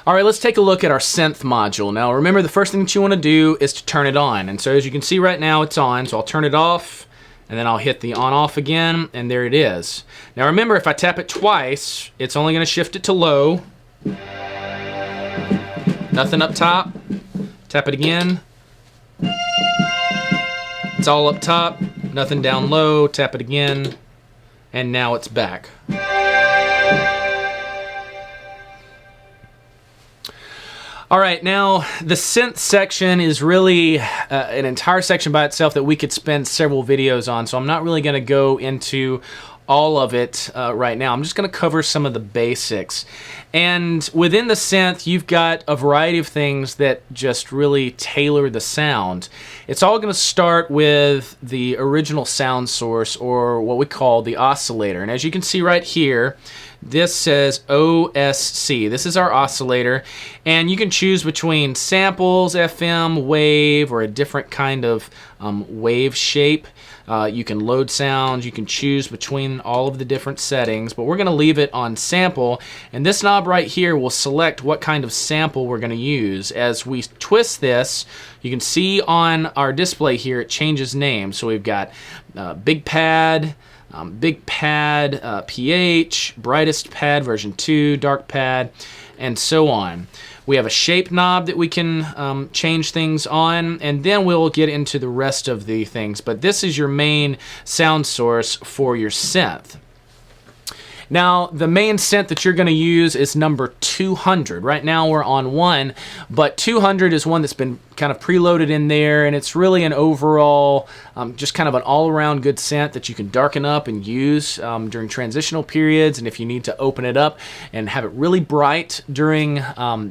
All right, let's take a look at our synth module. Now remember, the first thing that you want to do is to turn it on. And so as you can see right now, it's on. So I'll turn it off, and then I'll hit the on off again, and there it is. Now remember, if I tap it twice, it's only going to shift it to low. Nothing up top. Tap it again. It's all up top. Nothing down low. Tap it again. And now it's back. All right, now the synth section is really an entire section by itself that we could spend several videos on, so I'm not really going to go into all of it right now. I'm just going to cover some of the basics. And within the synth, you've got a variety of things that just really tailor the sound. It's all going to start with the original sound source, or what we call the oscillator. And as you can see right here, this says OSC. This is our oscillator, and you can choose between samples, FM, wave, or a different kind of wave shape. You can load sounds, you can choose between all of the different settings, but we're going to leave it on sample, and this knob right here will select what kind of sample we're going to use. As we twist this, you can see on our display here it changes name. So we've got big pad, PH, brightest pad version 2, dark pad, and so on. We have a shape knob that we can change things on, and then we'll get into the rest of the things. But this is your main sound source for your synth. Now, the main synth that you're going to use is number 200. Right now we're on 1, but 200 is one that's been kind of preloaded in there, and it's really an overall, just kind of an all-around good synth that you can darken up and use during transitional periods, and if you need to open it up and have it really bright during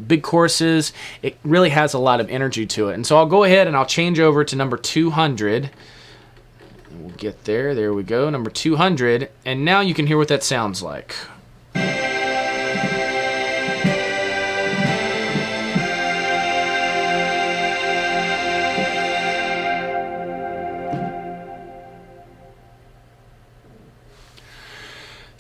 big courses, it really has a lot of energy to it. And so I'll go ahead and I'll change over to number 200. We'll get there. There we go. Number 200. And now you can hear what that sounds like.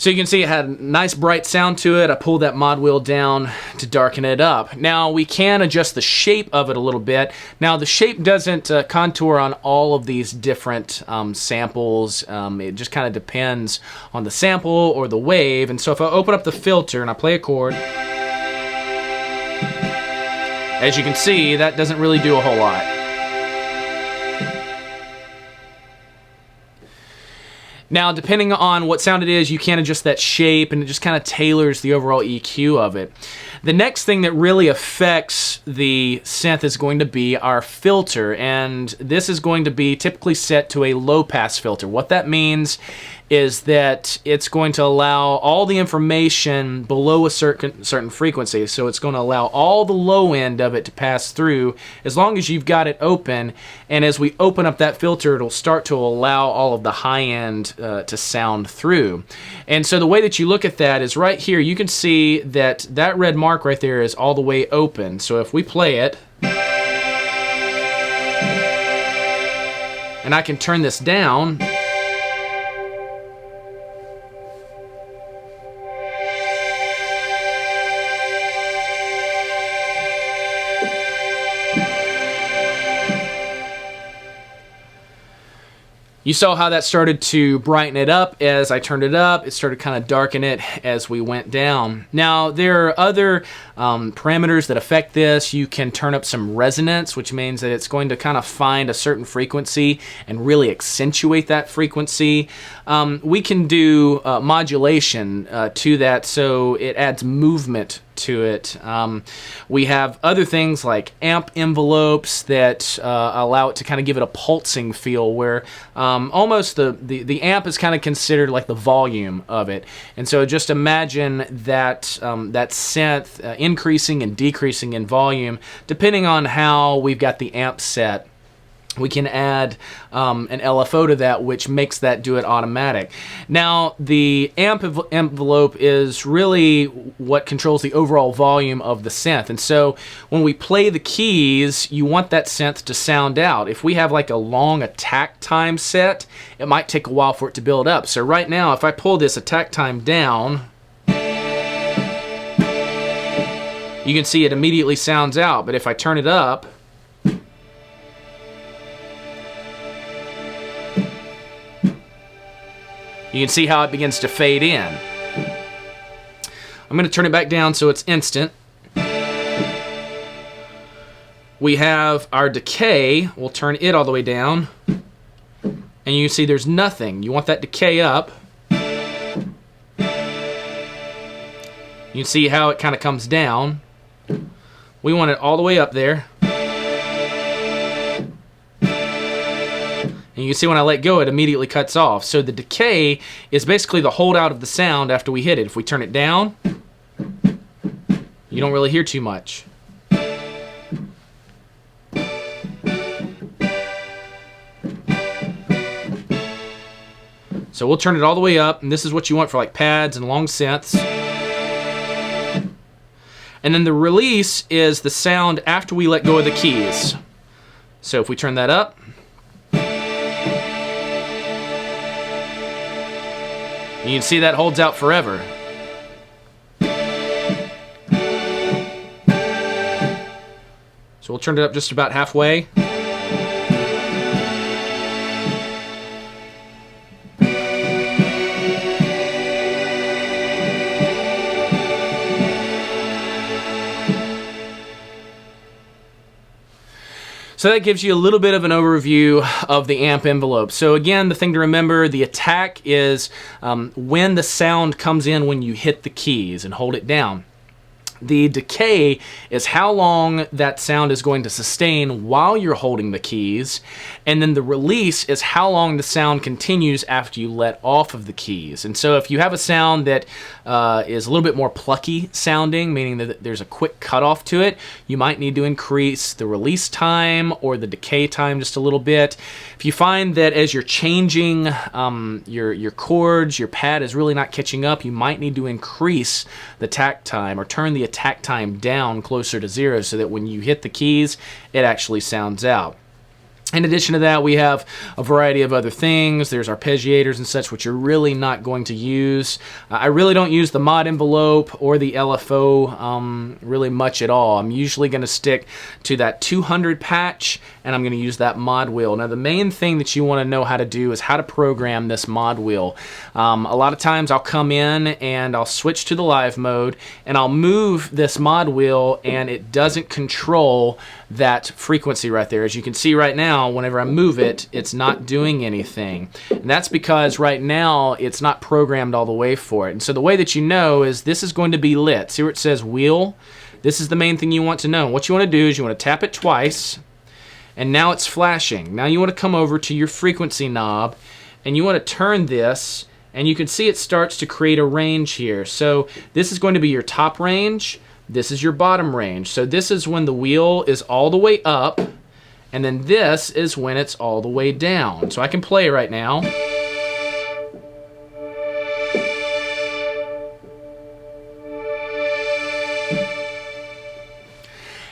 So you can see it had a nice bright sound to it. I pulled that mod wheel down to darken it up. Now we can adjust the shape of it a little bit. Now the shape doesn't contour on all of these different samples. It just kind of depends on the sample or the wave. And so if I open up the filter and I play a chord, as you can see, that doesn't really do a whole lot. Now, depending on what sound it is, you can adjust that shape, and it just kind of tailors the overall EQ of it. The next thing that really affects the synth is going to be our filter, and this is going to be typically set to a low-pass filter. What that means is that it's going to allow all the information below a certain frequency. So it's going to allow all the low end of it to pass through as long as you've got it open. And as we open up that filter, it'll start to allow all of the high end to sound through. And so the way that you look at that is right here. You can see that that red mark right there is all the way open. So if we play it, and I can turn this down, you saw how that started to brighten it up as I turned it up. It started kind of darken it as we went down. Now, there are other parameters that affect this. You can turn up some resonance, which means that it's going to kind of find a certain frequency and really accentuate that frequency. We can do modulation to that, so it adds movement to it. We have other things like amp envelopes that allow it to kind of give it a pulsing feel, where almost the amp is kind of considered like the volume of it. And so just imagine that that synth increasing and decreasing in volume depending on how we've got the amp set. We can add an LFO to that, which makes that do it automatic. Now, the amp envelope is really what controls the overall volume of the synth. And so when we play the keys, you want that synth to sound out. If we have like a long attack time set, it might take a while for it to build up. So right now, if I pull this attack time down, you can see it immediately sounds out. But if I turn it up, you can see how it begins to fade in. I'm going to turn it back down so it's instant. We have our decay. We'll turn it all the way down. And you see there's nothing. You want that decay up. You can see how it kind of comes down. We want it all the way up there. And you can see when I let go, it immediately cuts off. So the decay is basically the holdout of the sound after we hit it. If we turn it down, you don't really hear too much. So we'll turn it all the way up, and this is what you want for like pads and long synths. And then the release is the sound after we let go of the keys. So if we turn that up, you can see that holds out forever. So we'll turn it up just about halfway. So that gives you a little bit of an overview of the amp envelope. So again, the thing to remember, the attack is when the sound comes in when you hit the keys and hold it down. The decay is how long that sound is going to sustain while you're holding the keys, and then the release is how long the sound continues after you let off of the keys. And so if you have a sound that is a little bit more plucky sounding, meaning that there's a quick cutoff to it, you might need to increase the release time or the decay time just a little bit. If you find that as you're changing your chords, your pad is really not catching up, you might need to increase the tack time or turn the attack time down closer to 0 so that when you hit the keys, it actually sounds out. In addition to that, we have a variety of other things. There's arpeggiators and such, which you're really not going to use. I really don't use the mod envelope or the LFO really much at all. I'm usually going to stick to that 200 patch, and I'm going to use that mod wheel. Now, the main thing that you want to know how to do is how to program this mod wheel. A lot of times I'll come in and I'll switch to the live mode, and I'll move this mod wheel, and it doesn't control that frequency right there. As you can see right now, whenever I move it, it's not doing anything. And that's because right now it's not programmed all the way for it. And so the way that you know is this is going to be lit. See where it says wheel? This is the main thing you want to know. And what you want to do is you want to tap it twice, and now it's flashing. Now you want to come over to your frequency knob, and you want to turn this, and you can see it starts to create a range here. So this is going to be your top range. This is your bottom range. So this is when the wheel is all the way up, and then this is when it's all the way down. So I can play right now.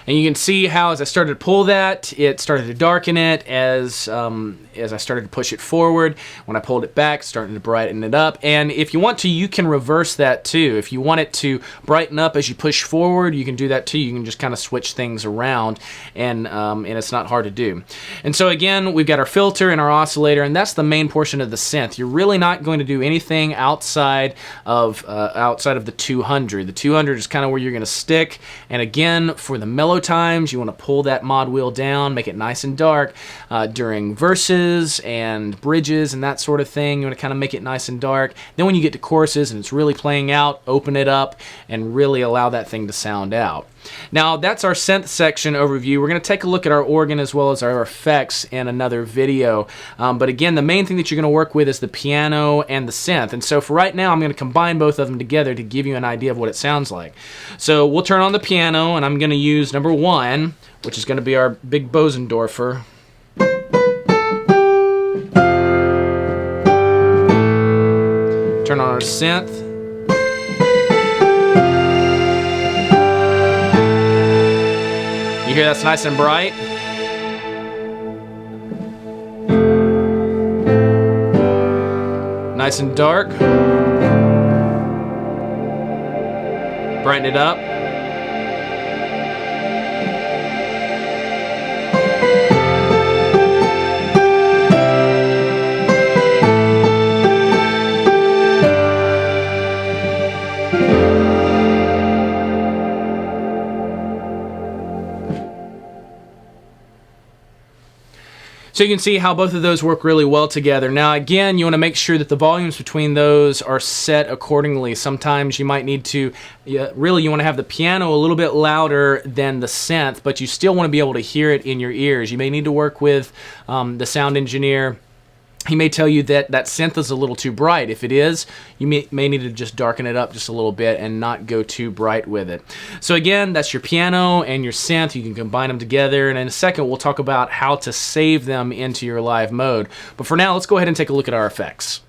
And you can see how as I started to pull that, it started to darken it as I started to push it forward. When I pulled it back, starting to brighten it up. And if you want to, you can reverse that too. If you want it to brighten up as you push forward, you can do that too. You can just kind of switch things around, and it's not hard to do. And so again, we've got our filter and our oscillator, and that's the main portion of the synth. You're really not going to do anything outside of the 200. The 200 is kind of where you're going to stick. And again, for the mellow times, you want to pull that mod wheel down, make it nice and dark during verses and bridges and that sort of thing. You want to kind of make it nice and dark. Then when you get to choruses and it's really playing out, open it up and really allow that thing to sound out. Now that's our synth section overview. We're going to take a look at our organ as well as our effects in another video. But again, the main thing that you're going to work with is the piano and the synth. And so for right now, I'm going to combine both of them together to give you an idea of what it sounds like. So we'll turn on the piano, and I'm going to use number 1, which is going to be our big Bosendorfer. Turn on our synth. You hear that's nice and bright? Nice and dark. Brighten it up. So you can see how both of those work really well together. Now again, you want to make sure that the volumes between those are set accordingly. Sometimes you might need to, really you want to have the piano a little bit louder than the synth, but you still want to be able to hear it in your ears. You may need to work with the sound engineer. He may tell you that that synth is a little too bright. If it is, you may need to just darken it up just a little bit and not go too bright with it. So again, that's your piano and your synth. You can combine them together, and in a second we'll talk about how to save them into your live mode. But for now, let's go ahead and take a look at our effects.